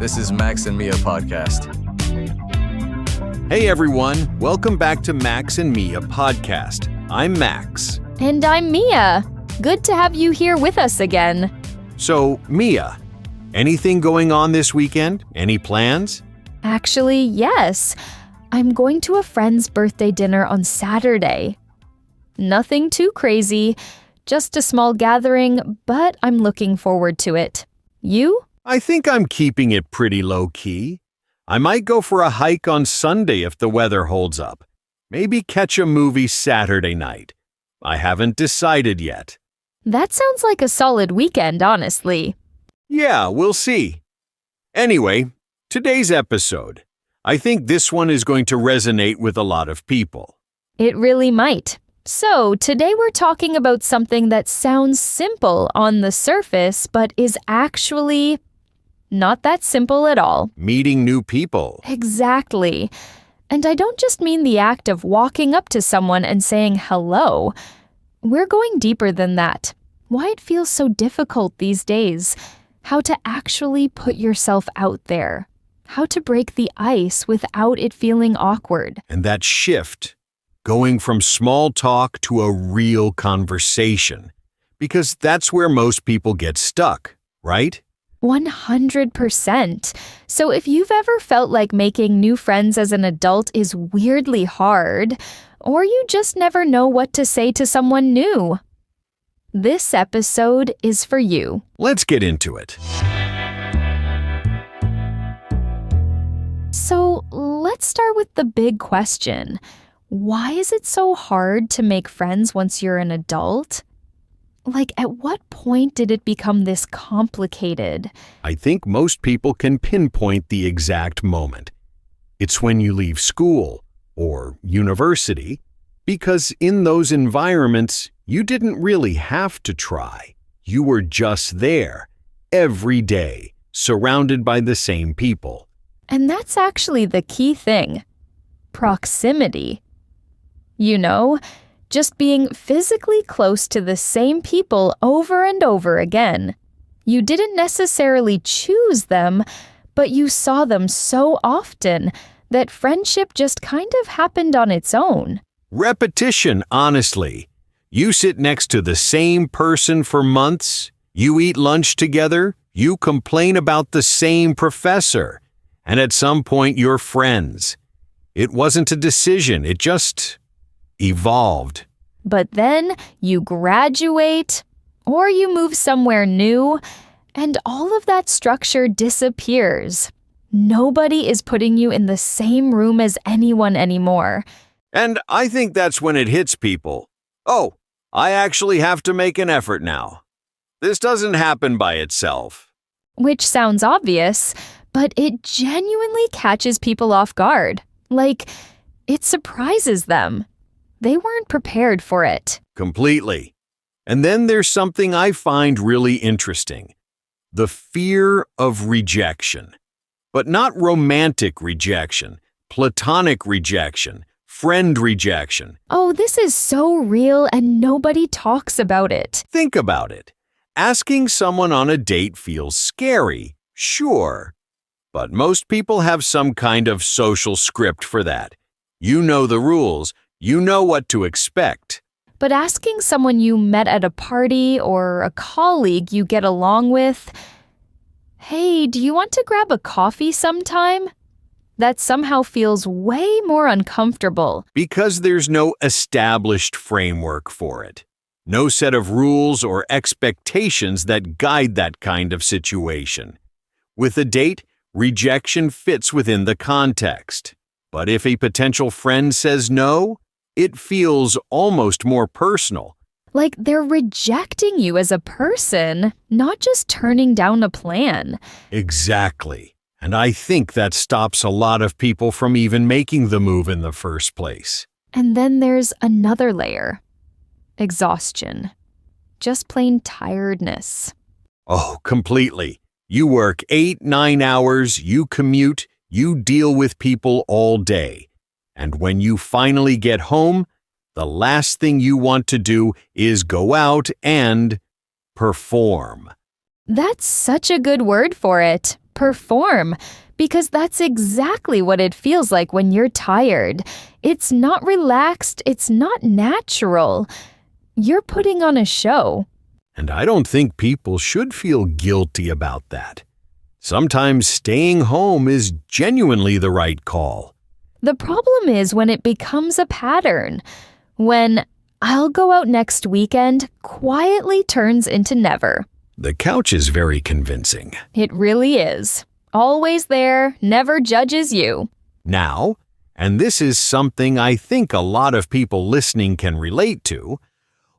This is Max and Mia podcast. Hey everyone, welcome back to Max and Mia podcast. I'm Max. And I'm Mia. Good to have you here with us again. So, Mia, anything going on this weekend? Any plans? Actually, yes. I'm going to a friend's birthday dinner on Saturday. Nothing too crazy, just a small gathering, but I'm looking forward to it. You? I think I'm keeping it pretty low-key. I might go for a hike on Sunday if the weather holds up. Maybe catch a movie Saturday night. I haven't decided yet. That sounds like a solid weekend, honestly. Yeah, we'll see. Anyway, today's episode. I think this one is going to resonate with a lot of people. It really might. So, today we're talking about something that sounds simple on the surface, but is actually not that simple at all. Meeting new people. Exactly. And I don't just mean the act of walking up to someone and saying hello. We're going deeper than that. Why it feels so difficult these days. How to actually put yourself out there. How to break the ice without it feeling awkward. And that shift, going from small talk to a real conversation. Because that's where most people get stuck, right? 100%. So if you've ever felt like making new friends as an adult is weirdly hard, or you just never know what to say to someone new, this episode is for you. Let's get into it. So let's start with the big question. Why is it so hard to make friends once you're an adult? Like, at what point did it become this complicated? I think most people can pinpoint the exact moment. It's when you leave school or university, because in those environments, you didn't really have to try. You were just there, every day, surrounded by the same people. And that's actually the key thing. Proximity. You know, just being physically close to the same people over and over again. You didn't necessarily choose them, but you saw them so often that friendship just kind of happened on its own. Repetition, honestly. You sit next to the same person for months, you eat lunch together, you complain about the same professor, and at some point you're friends. It wasn't a decision, it just evolved. But then you graduate, or you move somewhere new, and all of that structure disappears. Nobody is putting you in the same room as anyone anymore. And I think that's when it hits people. Oh, I actually have to make an effort now. This doesn't happen by itself. Which sounds obvious, but it genuinely catches people off guard. Like, it surprises them. They weren't prepared for it. Completely. And then there's something I find really interesting. The fear of rejection. But not romantic rejection, platonic rejection, friend rejection. Oh, this is so real and nobody talks about it. Think about it. Asking someone on a date feels scary, sure. But most people have some kind of social script for that. You know the rules. You know what to expect. But asking someone you met at a party or a colleague you get along with, "Hey, do you want to grab a coffee sometime?" That somehow feels way more uncomfortable. Because there's no established framework for it. No set of rules or expectations that guide that kind of situation. With a date, rejection fits within the context. But if a potential friend says no, it feels almost more personal. Like they're rejecting you as a person, not just turning down a plan. Exactly. And I think that stops a lot of people from even making the move in the first place. And then there's another layer. Exhaustion. Just plain tiredness. Oh, completely. You work 8-9 hours, you commute, you deal with people all day. And when you finally get home, the last thing you want to do is go out and perform. That's such a good word for it. Perform, because that's exactly what it feels like when you're tired. It's not relaxed, it's not natural. You're putting on a show. And I don't think people should feel guilty about that. Sometimes staying home is genuinely the right call. The problem is when it becomes a pattern. When "I'll go out next weekend" quietly turns into never. The couch is very convincing. It really is. Always there, never judges you. Now, and this is something I think a lot of people listening can relate to,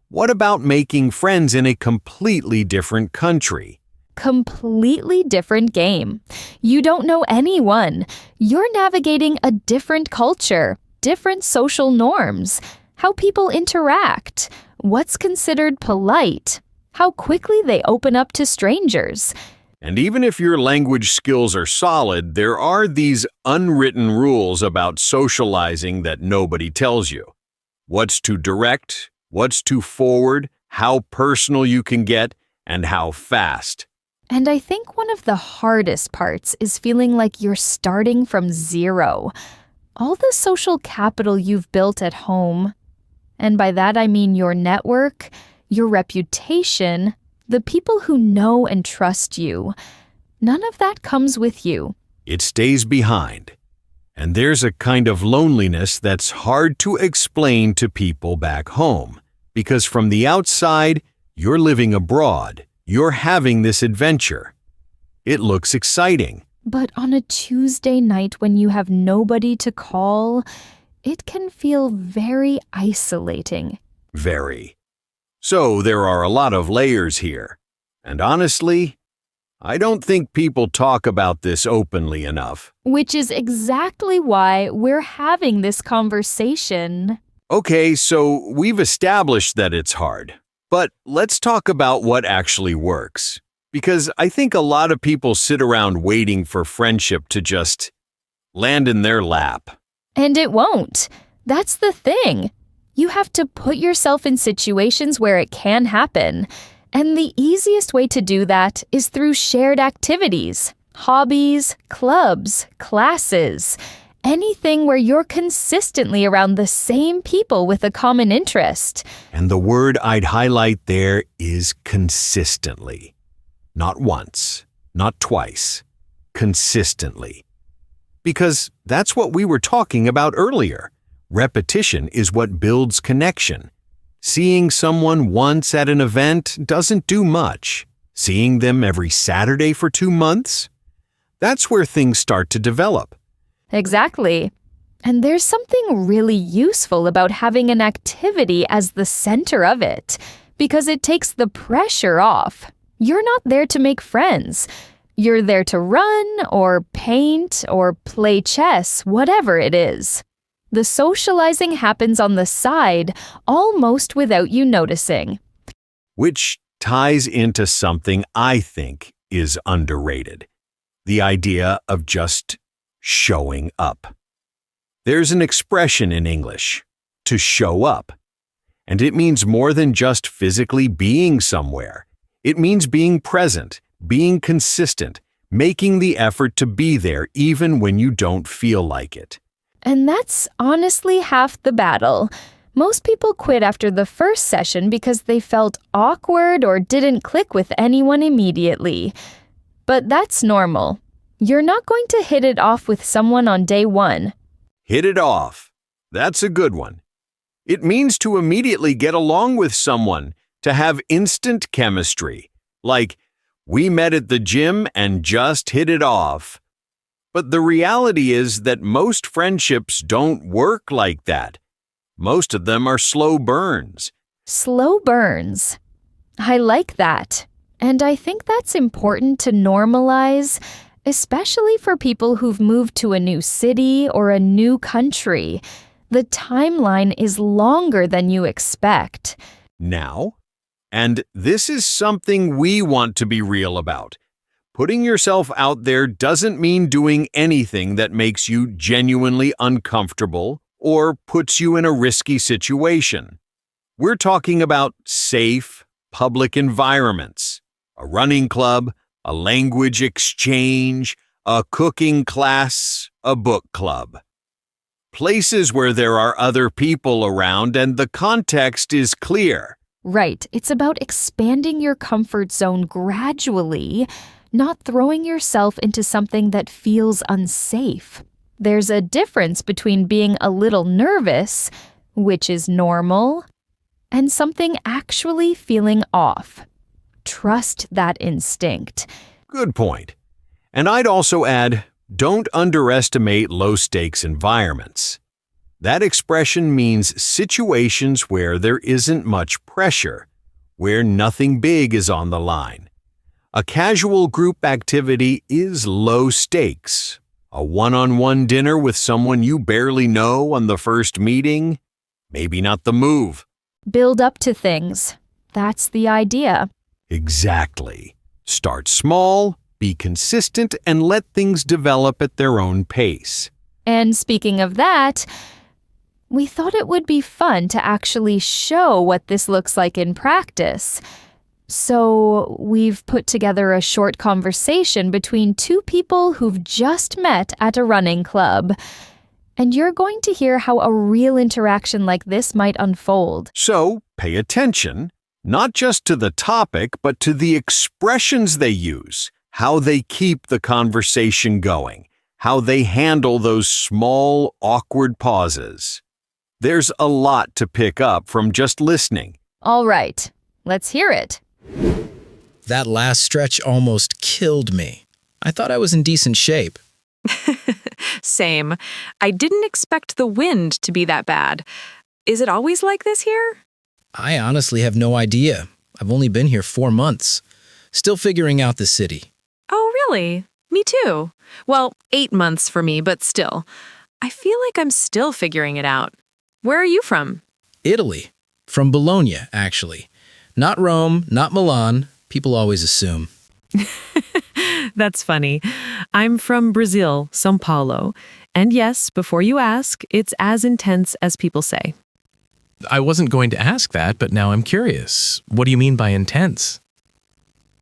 what about making friends in a completely different country? Completely different game. You don't know anyone. You're navigating a different culture, different social norms, how people interact, what's considered polite, how quickly they open up to strangers. And even if your language skills are solid, there are these unwritten rules about socializing that nobody tells you. What's too direct, what's too forward, how personal you can get, and how fast. And I think one of the hardest parts is feeling like you're starting from zero. All the social capital you've built at home, and by that I mean your network, your reputation, the people who know and trust you, none of that comes with you. It stays behind. And there's a kind of loneliness that's hard to explain to people back home, because from the outside, you're living abroad. You're having this adventure. It looks exciting. But on a Tuesday night when you have nobody to call, it can feel very isolating. Very. So there are a lot of layers here. And honestly, I don't think people talk about this openly enough. Which is exactly why we're having this conversation. Okay, so we've established that it's hard. But let's talk about what actually works. Because I think a lot of people sit around waiting for friendship to just land in their lap. And it won't. That's the thing. You have to put yourself in situations where it can happen. And the easiest way to do that is through shared activities, hobbies, clubs, classes, anything where you're consistently around the same people with a common interest. And the word I'd highlight there is consistently. Not once, not twice, consistently. Because that's what we were talking about earlier. Repetition is what builds connection. Seeing someone once at an event doesn't do much. Seeing them every Saturday for 2 months? That's where things start to develop. Exactly. And there's something really useful about having an activity as the center of it, because it takes the pressure off. You're not there to make friends. You're there to run or paint or play chess, whatever it is. The socializing happens on the side, almost without you noticing. Which ties into something I think is underrated. The idea of just showing up. There's an expression in English, to show up. And it means more than just physically being somewhere. It means being present, being consistent, making the effort to be there even when you don't feel like it. And that's honestly half the battle. Most people quit after the first session because they felt awkward or didn't click with anyone immediately. But that's normal. You're not going to hit it off with someone on day one. Hit it off. That's a good one. It means to immediately get along with someone, to have instant chemistry. Like, we met at the gym and just hit it off. But the reality is that most friendships don't work like that. Most of them are slow burns. Slow burns. I like that. And I think that's important to normalize, especially for people who've moved to a new city or a new country. The timeline is longer than you expect. Now, and this is something we want to be real about. Putting yourself out there doesn't mean doing anything that makes you genuinely uncomfortable or puts you in a risky situation. We're talking about safe, public environments, a running club, a language exchange, a cooking class, a book club. Places where there are other people around and the context is clear. Right. It's about expanding your comfort zone gradually, not throwing yourself into something that feels unsafe. There's a difference between being a little nervous, which is normal, and something actually feeling off. Trust that instinct. Good point. And I'd also add, don't underestimate low-stakes environments. That expression means situations where there isn't much pressure, where nothing big is on the line. A casual group activity is low stakes. A one-on-one dinner with someone you barely know on the first meeting? Maybe not the move. Build up to things. That's the idea. Exactly. Start small, be consistent, and let things develop at their own pace. And speaking of that, we thought it would be fun to actually show what this looks like in practice. So we've put together a short conversation between two people who've just met at a running club. And you're going to hear how a real interaction like this might unfold. So pay attention, not just to the topic, but to the expressions they use, how they keep the conversation going, how they handle those small, awkward pauses. There's a lot to pick up from just listening. All right, let's hear it. That last stretch almost killed me. I thought I was in decent shape. Same. I didn't expect the wind to be that bad. Is it always like this here? I honestly have no idea. I've only been here 4 months. Still figuring out the city. Oh, really? Me too. Well, 8 months for me, but still. I feel like I'm still figuring it out. Where are you from? Italy. From Bologna, actually. Not Rome, not Milan. People always assume. That's funny. I'm from Brazil, São Paulo. And yes, before you ask, it's as intense as people say. I wasn't going to ask that, but now I'm curious. What do you mean by intense?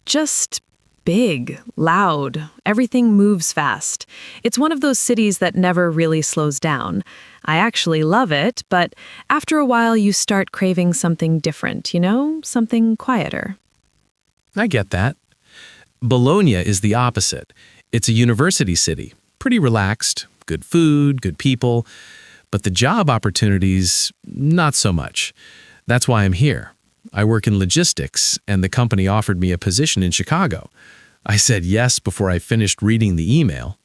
Just big, loud. Everything moves fast. It's one of those cities that never really slows down. I actually love it, but after a while you start craving something different, something quieter. I get that. Bologna is the opposite. It's a university city, pretty relaxed, good food, good people, but the job opportunities, not so much. That's why I'm here. I work in logistics, and the company offered me a position in Chicago. I said yes before I finished reading the email.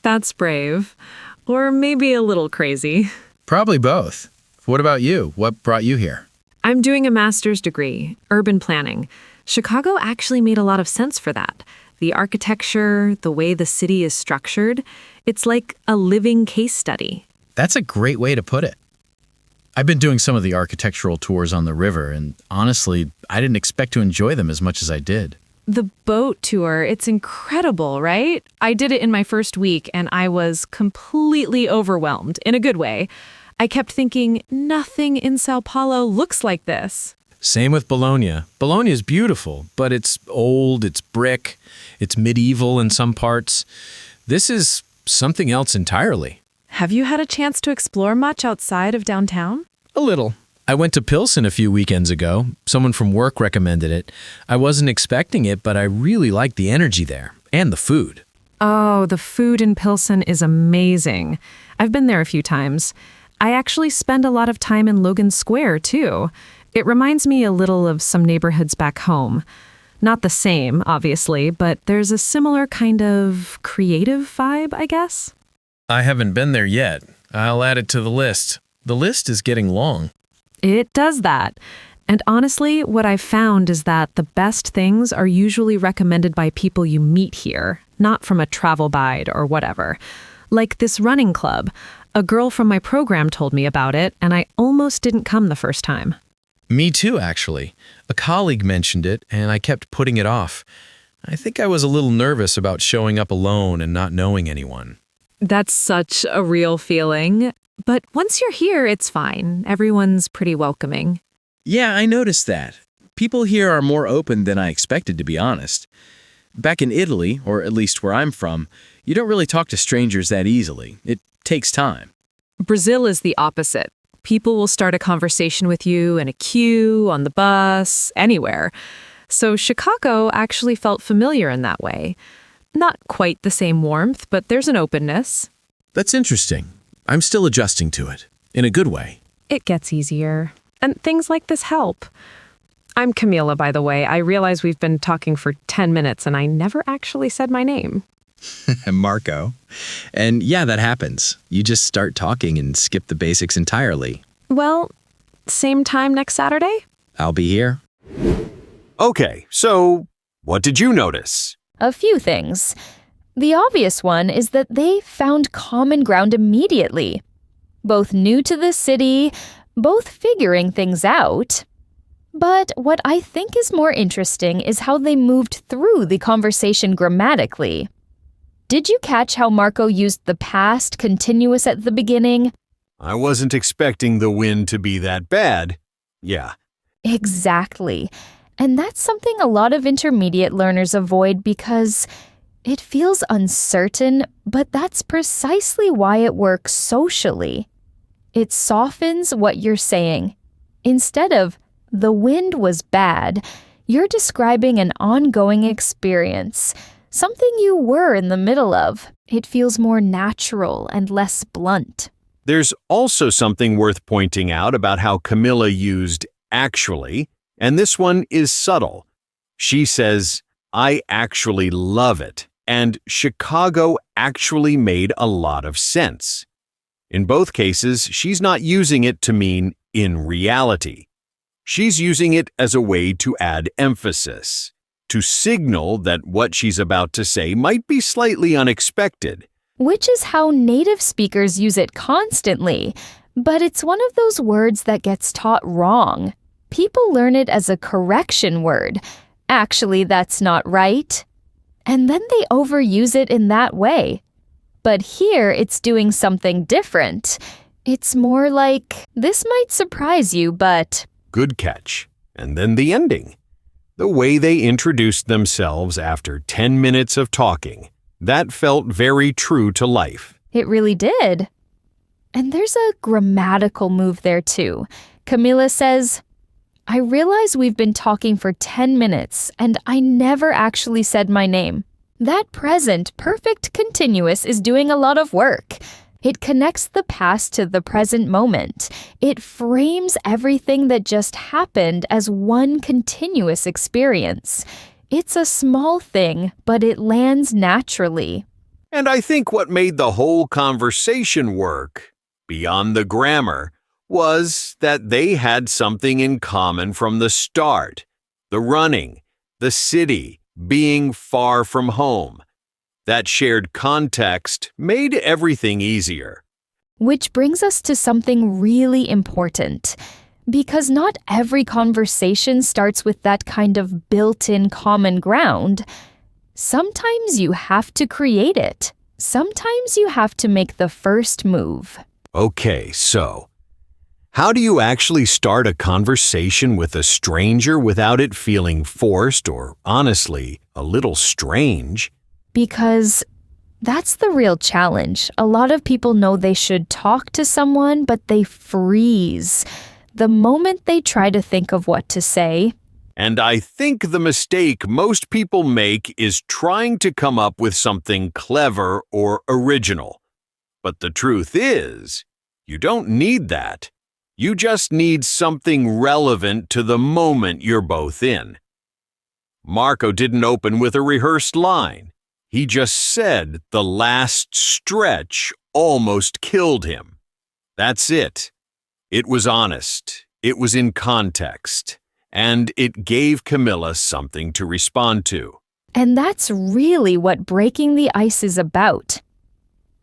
That's brave. Or maybe a little crazy. Probably both. What about you? What brought you here? I'm doing a master's degree, urban planning. Chicago actually made a lot of sense for that. The architecture, the way the city is structured, it's like a living case study. That's a great way to put it. I've been doing some of the architectural tours on the river, and honestly, I didn't expect to enjoy them as much as I did. The boat tour, it's incredible, right? I did it in my first week, and I was completely overwhelmed, in a good way. I kept thinking, nothing in Sao Paulo looks like this. Same with Bologna. Bologna is beautiful, but it's old, it's brick, it's medieval in some parts. This is something else entirely. Have you had a chance to explore much outside of downtown? A little. I went to Pilsen a few weekends ago. Someone from work recommended it. I wasn't expecting it, but I really liked the energy there and the food. Oh, the food in Pilsen is amazing. I've been there a few times. I actually spend a lot of time in Logan Square, too. It reminds me a little of some neighborhoods back home. Not the same, obviously, but there's a similar kind of creative vibe, I guess. I haven't been there yet. I'll add it to the list. The list is getting long. It does that. And honestly, what I've found is that the best things are usually recommended by people you meet here, not from a travel guide or whatever. Like this running club. A girl from my program told me about it, and I almost didn't come the first time. Me too, actually. A colleague mentioned it, and I kept putting it off. I think I was a little nervous about showing up alone and not knowing anyone. That's such a real feeling. But once you're here, it's fine. Everyone's pretty welcoming. Yeah, I noticed that. People here are more open than I expected, to be honest. Back in Italy, or at least where I'm from, you don't really talk to strangers that easily. It takes time. Brazil is the opposite. People will start a conversation with you in a queue, on the bus, anywhere. So Chicago actually felt familiar in that way. Not quite the same warmth, but there's an openness. That's interesting. I'm still adjusting to it, in a good way. It gets easier. And things like this help. I'm Camila, by the way. I realize we've been talking for 10 minutes and I never actually said my name. Marco. And yeah, that happens. You just start talking and skip the basics entirely. Well, same time next Saturday? I'll be here. Okay, so what did you notice? A few things. The obvious one is that they found common ground immediately. Both new to the city, both figuring things out. But what I think is more interesting is how they moved through the conversation grammatically. Did you catch how Marco used the past continuous at the beginning? I wasn't expecting the wind to be that bad. Yeah. Exactly. And that's something a lot of intermediate learners avoid because it feels uncertain, but that's precisely why it works socially. It softens what you're saying. Instead of, the wind was bad, you're describing an ongoing experience, something you were in the middle of. It feels more natural and less blunt. There's also something worth pointing out about how Camilla used actually, and this one is subtle. She says, I actually love it, and Chicago actually made a lot of sense. In both cases, she's not using it to mean in reality. She's using it as a way to add emphasis, to signal that what she's about to say might be slightly unexpected. Which is how native speakers use it constantly, but it's one of those words that gets taught wrong. People learn it as a correction word. Actually, that's not right. And then they overuse it in that way. But here it's doing something different. It's more like, this might surprise you, but... Good catch. And then the ending. The way they introduced themselves after 10 minutes of talking. That felt very true to life. It really did. And there's a grammatical move there too. Camila says, I realize we've been talking for 10 minutes and I never actually said my name. That present perfect continuous is doing a lot of work. It connects the past to the present moment. It frames everything that just happened as one continuous experience. It's a small thing, but it lands naturally. And I think what made the whole conversation work, beyond the grammar, was that they had something in common from the start. The running, the city, being far from home. That shared context made everything easier. Which brings us to something really important. Because not every conversation starts with that kind of built-in common ground. Sometimes you have to create it. Sometimes you have to make the first move. Okay, so how do you actually start a conversation with a stranger without it feeling forced or, honestly, a little strange? Because that's the real challenge. A lot of people know they should talk to someone, but they freeze the moment they try to think of what to say. And I think the mistake most people make is trying to come up with something clever or original. But the truth is, you don't need that. You just need something relevant to the moment you're both in. Marco didn't open with a rehearsed line. He just said the last stretch almost killed him. That's it. It was honest. It was in context. And it gave Camilla something to respond to. And that's really what breaking the ice is about.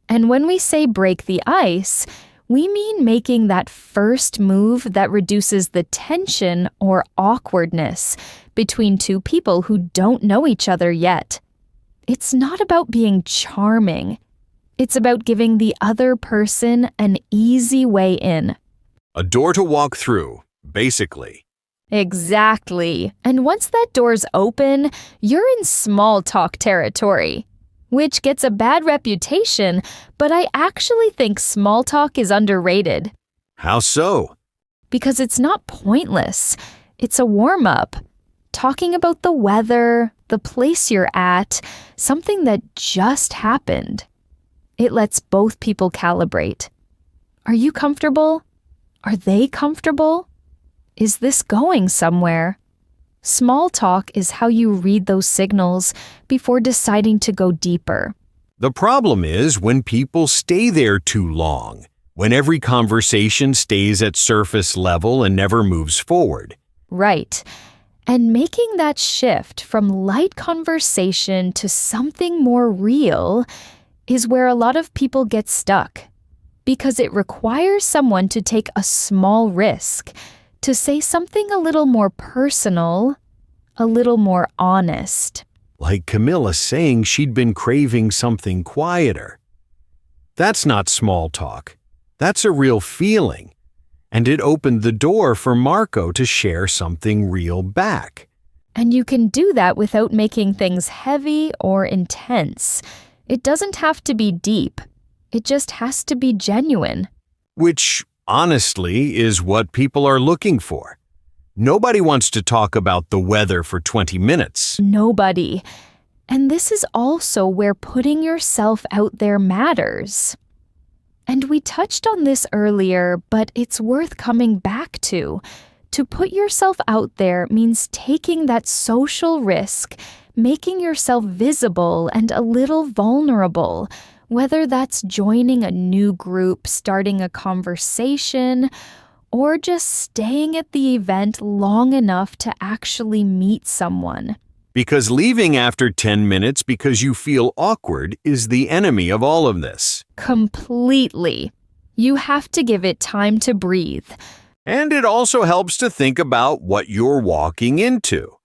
And when we say break the ice, we mean making that first move that reduces the tension or awkwardness between two people who don't know each other yet. It's not about being charming. It's about giving the other person an easy way in. A door to walk through, basically. Exactly. And once that door's open, you're in small talk territory, which gets a bad reputation, but I actually think small talk is underrated. How so? Because it's not pointless. It's a warm-up. Talking about the weather, the place you're at, something that just happened. It lets both people calibrate. Are you comfortable? Are they comfortable? Is this going somewhere? Small talk is how you read those signals before deciding to go deeper. The problem is when people stay there too long, when every conversation stays at surface level and never moves forward. Right. And making that shift from light conversation to something more real is where a lot of people get stuck. Because it requires someone to take a small risk, to say something a little more personal, a little more honest. Like Camilla saying she'd been craving something quieter. That's not small talk. That's a real feeling. And it opened the door for Marco to share something real back. And you can do that without making things heavy or intense. It doesn't have to be deep. It just has to be genuine. Which, honestly, is what people are looking for. Nobody wants to talk about the weather for 20 minutes. Nobody. And this is also where putting yourself out there matters. And we touched on this earlier, but it's worth coming back to. To put yourself out there means taking that social risk, making yourself visible and a little vulnerable, whether that's joining a new group, starting a conversation, or just staying at the event long enough to actually meet someone. Because leaving after 10 minutes because you feel awkward is the enemy of all of this. Completely. You have to give it time to breathe. And it also helps to think about what you're walking into.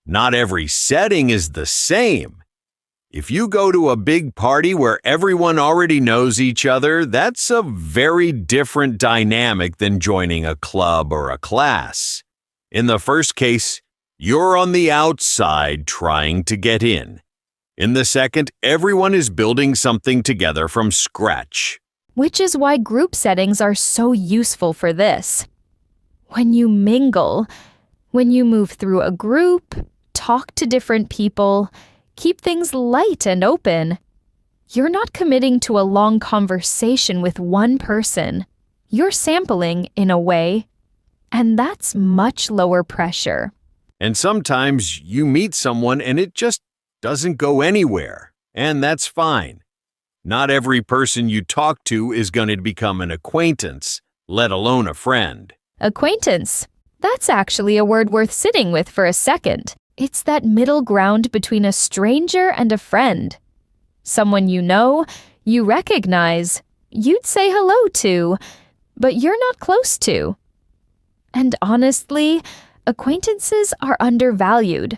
Not every setting is the same. If you go to a big party where everyone already knows each other, that's a very different dynamic than joining a club or a class. In the first case, you're on the outside trying to get in. In the second, everyone is building something together from scratch. Which is why group settings are so useful for this. When you mingle, when you move through a group, talk to different people, keep things light and open, you're not committing to a long conversation with one person. You're sampling, in a way, and that's much lower pressure. And sometimes you meet someone and it just doesn't go anywhere, and that's fine. Not every person you talk to is going to become an acquaintance, let alone a friend. Acquaintance. That's actually a word worth sitting with for a second. It's that middle ground between a stranger and a friend. Someone you know, you recognize, you'd say hello to, but you're not close to. And honestly, acquaintances are undervalued.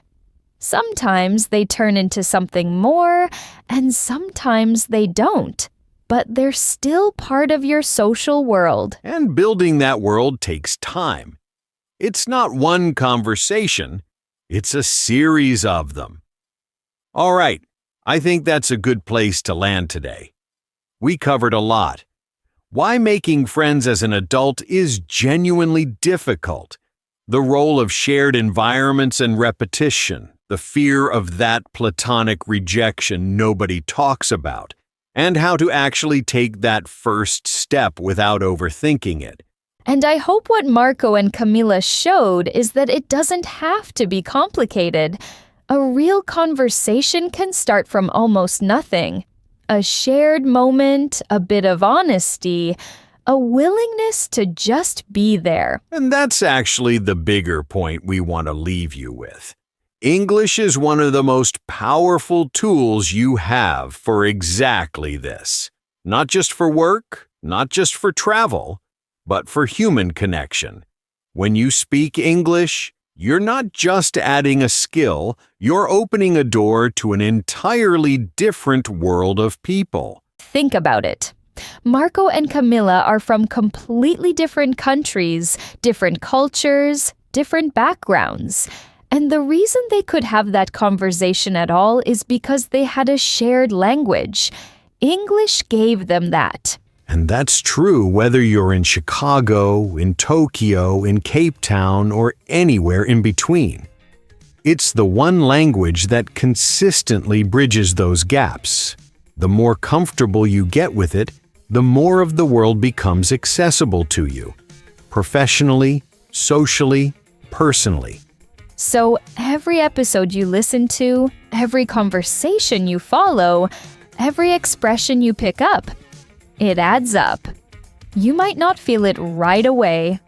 Sometimes they turn into something more, and sometimes they don't. But they're still part of your social world. And building that world takes time. It's not one conversation, it's a series of them. All right, I think that's a good place to land today. We covered a lot. Why making friends as an adult is genuinely difficult. The role of shared environments and repetition, the fear of that platonic rejection nobody talks about, and how to actually take that first step without overthinking it. And I hope what Marco and Camila showed is that it doesn't have to be complicated. A real conversation can start from almost nothing. A shared moment, a bit of honesty, a willingness to just be there. And that's actually the bigger point we want to leave you with. English is one of the most powerful tools you have for exactly this. Not just for work, not just for travel, but for human connection. When you speak English, you're not just adding a skill, you're opening a door to an entirely different world of people. Think about it. Marco and Camila are from completely different countries, different cultures, different backgrounds. And the reason they could have that conversation at all is because they had a shared language. English gave them that. And that's true whether you're in Chicago, in Tokyo, in Cape Town, or anywhere in between. It's the one language that consistently bridges those gaps. The more comfortable you get with it, the more of the world becomes accessible to you. Professionally, socially, personally. So every episode you listen to, every conversation you follow, every expression you pick up, it adds up. You might not feel it right away,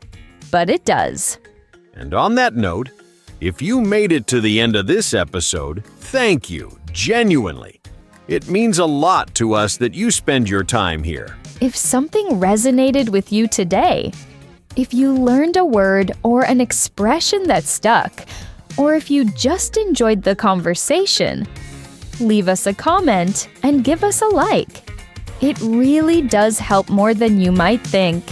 but it does. And on that note, if you made it to the end of this episode, thank you, genuinely. It means a lot to us that you spend your time here. If something resonated with you today, if you learned a word or an expression that stuck, or if you just enjoyed the conversation, leave us a comment and give us a like. It really does help more than you might think,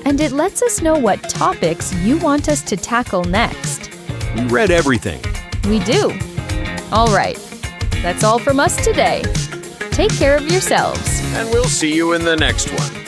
and it lets us know what topics you want us to tackle next. We read everything. We do. All right, that's all from us today. Take care of yourselves. And we'll see you in the next one.